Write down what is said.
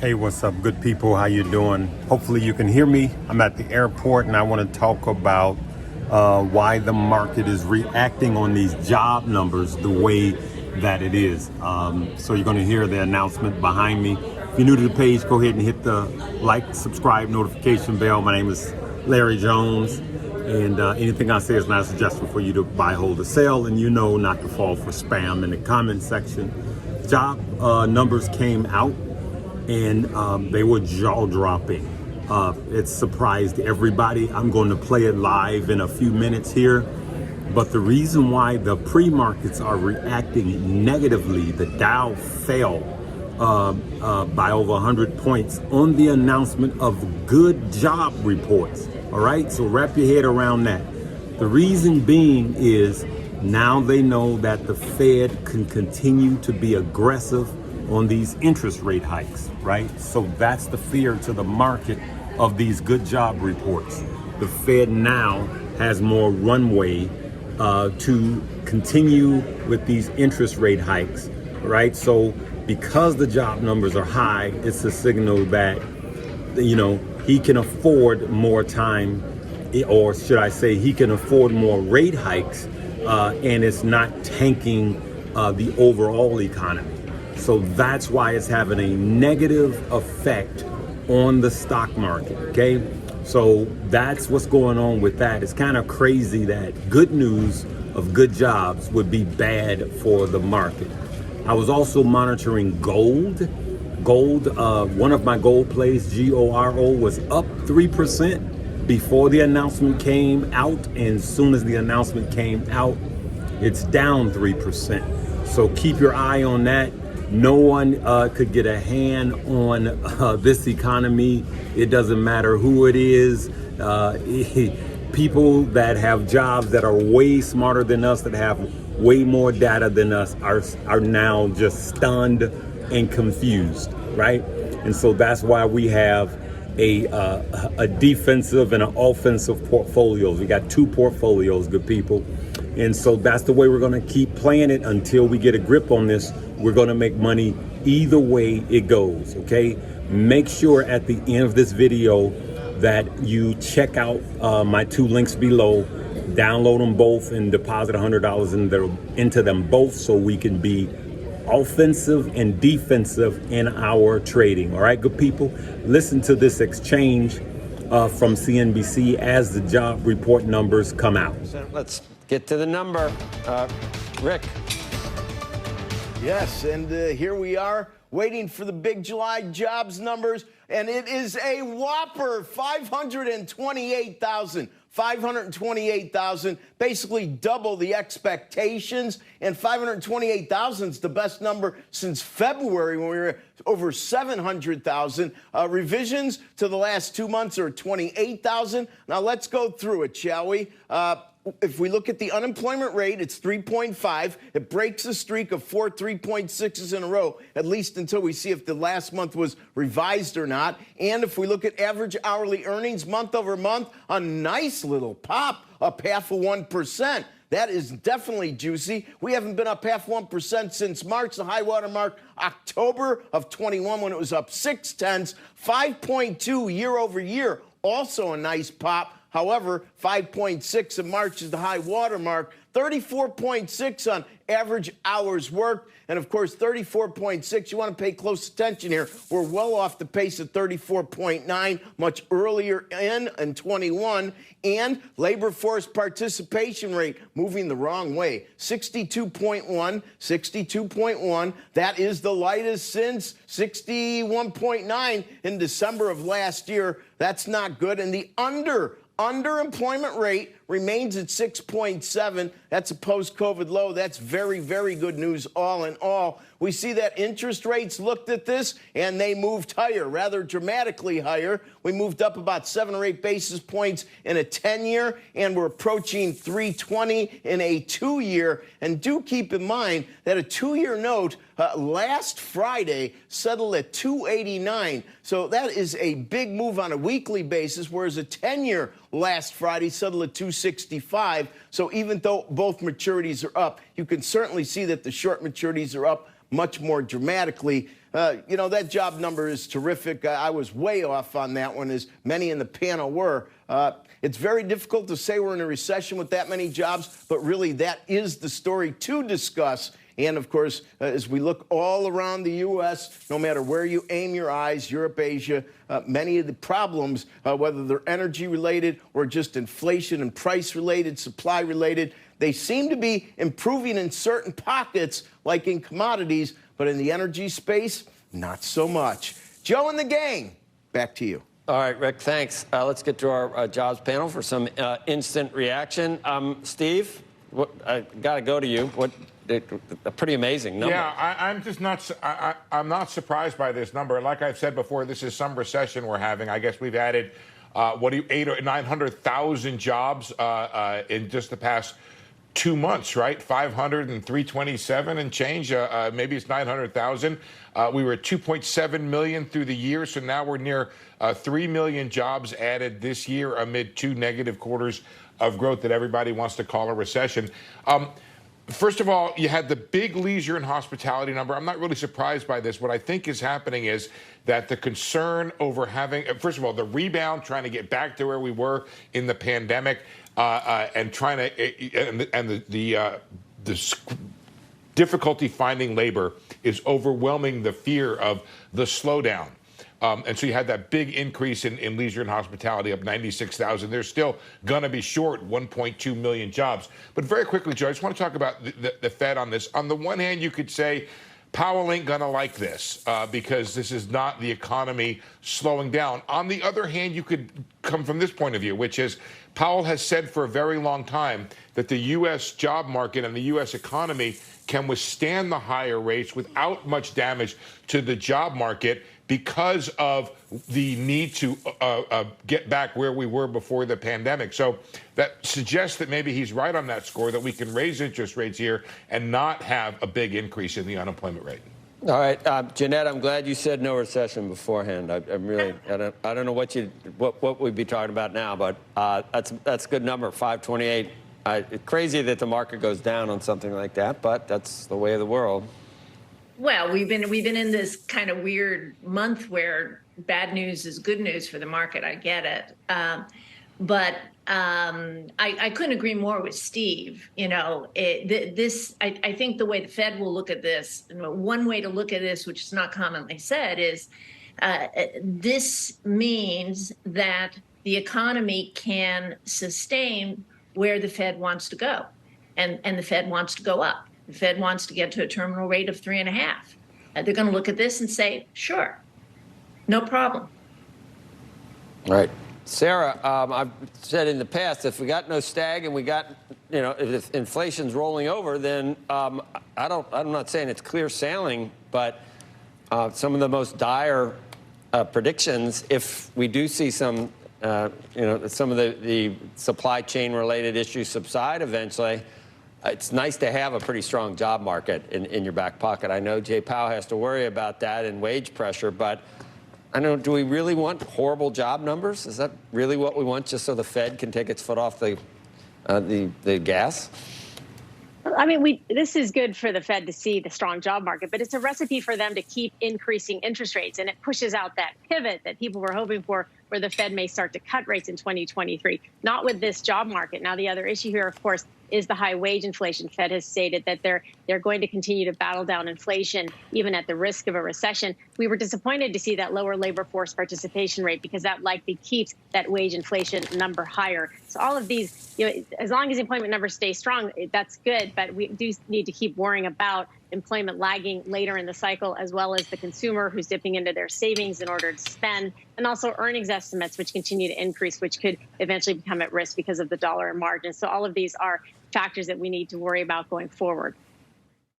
Hey, what's up, good people? How you doing? Hopefully you can hear me. I'm at the airport and I want to talk about why the market is reacting on these job numbers the way that it is. So you're going to hear the announcement behind me. If you're new to the page, go ahead and hit the like, subscribe, notification bell. My name is Larry Jones, and anything I say is not a suggestion for you to buy, hold, or sell, and you know not to fall for spam in the comment section. Job numbers came out, and they were jaw-dropping. It surprised everybody. I'm going to play it live in a few minutes here. But the reason why the pre-markets are reacting negatively, the Dow fell by over 100 points on the announcement of good job reports. All right, so wrap your head around that. The reason being is now they know that the Fed can continue to be aggressive on these interest rate hikes, right? So that's the fear to the market of these good job reports. The Fed now has more runway to continue with these interest rate hikes, right? So because the job numbers are high, it's a signal that, you know, he can afford more time, or should I say he can afford more rate hikes, and it's not tanking the overall economy. So that's why it's having a negative effect on the stock market, okay? So that's what's going on with that. It's kind of crazy that good news of good jobs would be bad for the market. I was also monitoring gold. Gold, one of my gold plays, GORO, was up 3% before the announcement came out. And as soon as the announcement came out, it's down 3%. So keep your eye on that. No one could get a hand on this economy. It doesn't matter who it is. People that have jobs that are way smarter than us, that have way more data than us, are now just stunned and confused, right? And so that's why we have a defensive and an offensive portfolios. We got two portfolios, good people. And so that's the way we're going to keep playing it until we get a grip on this. We're going to make money either way it goes, okay? Make sure at the end of this video that you check out my two links below. Download them both and deposit $100 into them both so we can be offensive and defensive in our trading. All right, good people? Listen to this exchange from CNBC as the job report numbers come out. Let's get to the number. Rick. Yes, and here we are waiting for the big July jobs numbers, and it is a whopper, 528,000. 528,000, basically double the expectations, and 528,000 is the best number since February when we were over 700,000. Revisions to the last 2 months are 28,000. Now let's go through it, shall we? If we look at the unemployment rate, it's 3.5. It breaks a streak of 4 3.6s in a row, at least until we see if the last month was revised or not. And if we look at average hourly earnings month over month, a nice little pop, up 0.5%. That is definitely juicy. We haven't been up 0.5% since March, the high water mark, October of 21, when it was up 0.6. 5.2 year over year, also a nice pop. However, 5.6 in March is the high water mark, 34.6 on average hours worked, and of course 34.6, you want to pay close attention here. We're well off the pace of 34.9 much earlier in 21, and labor force participation rate moving the wrong way, 62.1. That is the lightest since 61.9 in December of last year. That's not good. And the underemployment rate remains at 6.7. That's a post-COVID low. That's very, very good news all in all. We see that interest rates looked at this, and they moved higher, rather dramatically higher. We moved up about 7 or 8 basis points in a 10-year, and we're approaching 320 in a 2-year. And do keep in mind that a 2-year note last Friday settled at 289. So that is a big move on a weekly basis, whereas a 10-year last Friday settled at 265. So even though both maturities are up, you can certainly see that the short maturities are up much more dramatically. That job number is terrific. I was way off on that one, as many in the panel were. It's very difficult to say we're in a recession with that many jobs, but really that is the story to discuss. And, of course, as we look all around the U.S., no matter where you aim your eyes, Europe, Asia, many of the problems, whether they're energy-related or just inflation and price-related, supply-related, they seem to be improving in certain pockets, like in commodities, but in the energy space, not so much. Joe and the gang, back to you. All right, Rick, thanks. Let's get to our jobs panel for some instant reaction. Steve, I got to go to you. A pretty amazing number. Yeah, I'm just not. I'm not surprised by this number. Like I've said before, this is some recession we're having. I guess we've added 800,000 or 900,000 jobs in just the past 2 months, right? 500 and 327 and change. Maybe it's 900,000. We were at 2.7 million through the year, so now we're near 3 million jobs added this year amid 2 negative quarters of growth that everybody wants to call a recession. First of all, you had the big leisure and hospitality number. I'm not really surprised by this. What I think is happening is that the concern over having, first of all, the rebound, trying to get back to where we were in the pandemic, and trying to, and the difficulty finding labor is overwhelming the fear of the slowdown. And so you had that big increase in leisure and hospitality, up 96,000. They're still going to be short 1.2 million jobs. But very quickly, Joe, I just want to talk about the Fed on this. On the one hand, you could say Powell ain't going to like this because this is not the economy slowing down. On the other hand, you could come from this point of view, which is Powell has said for a very long time that the U.S. job market and the U.S. economy can withstand the higher rates without much damage to the job market because of the need to get back where we were before the pandemic. So that suggests that maybe he's right on that score, that we can raise interest rates here and not have a big increase in the unemployment rate. All right, Jeanette, I'm glad you said no recession beforehand. I'm really, I don't know what we'd be talking about now, but that's a good number, 528. It's crazy that the market goes down on something like that, but that's the way of the world. Well, we've been in this kind of weird month where bad news is good news for the market. I get it, but I couldn't agree more with Steve. I think the way the Fed will look at this, one way to look at this, which is not commonly said, is this means that the economy can sustain where the Fed wants to go, and the Fed wants to go up. The Fed wants to get to a terminal rate of 3.5. They're going to look at this and say, sure, no problem. All right. Sarah, I've said in the past, if we got no stag and we got, if inflation's rolling over, then I'm not saying it's clear sailing, but some of the most dire predictions, if we do see some, some of the supply chain related issues subside eventually, it's nice to have a pretty strong job market in your back pocket. I know Jay Powell has to worry about that and wage pressure, but I don't know, do we really want horrible job numbers? Is that really what we want, just so the Fed can take its foot off the gas? I mean, this is good for the Fed to see the strong job market, but it's a recipe for them to keep increasing interest rates, and it pushes out that pivot that people were hoping for, where the Fed may start to cut rates in 2023. Not with this job market. Now, the other issue here, of course, is the high wage inflation. Fed has stated that they're going to continue to battle down inflation, even at the risk of a recession. We were disappointed to see that lower labor force participation rate, because that likely keeps that wage inflation number higher. So all of these, as long as employment numbers stay strong, that's good. But we do need to keep worrying about employment lagging later in the cycle, as well as the consumer who's dipping into their savings in order to spend, and also earnings estimates, which continue to increase, which could eventually become at risk because of the dollar margin. So all of these are factors that we need to worry about going forward.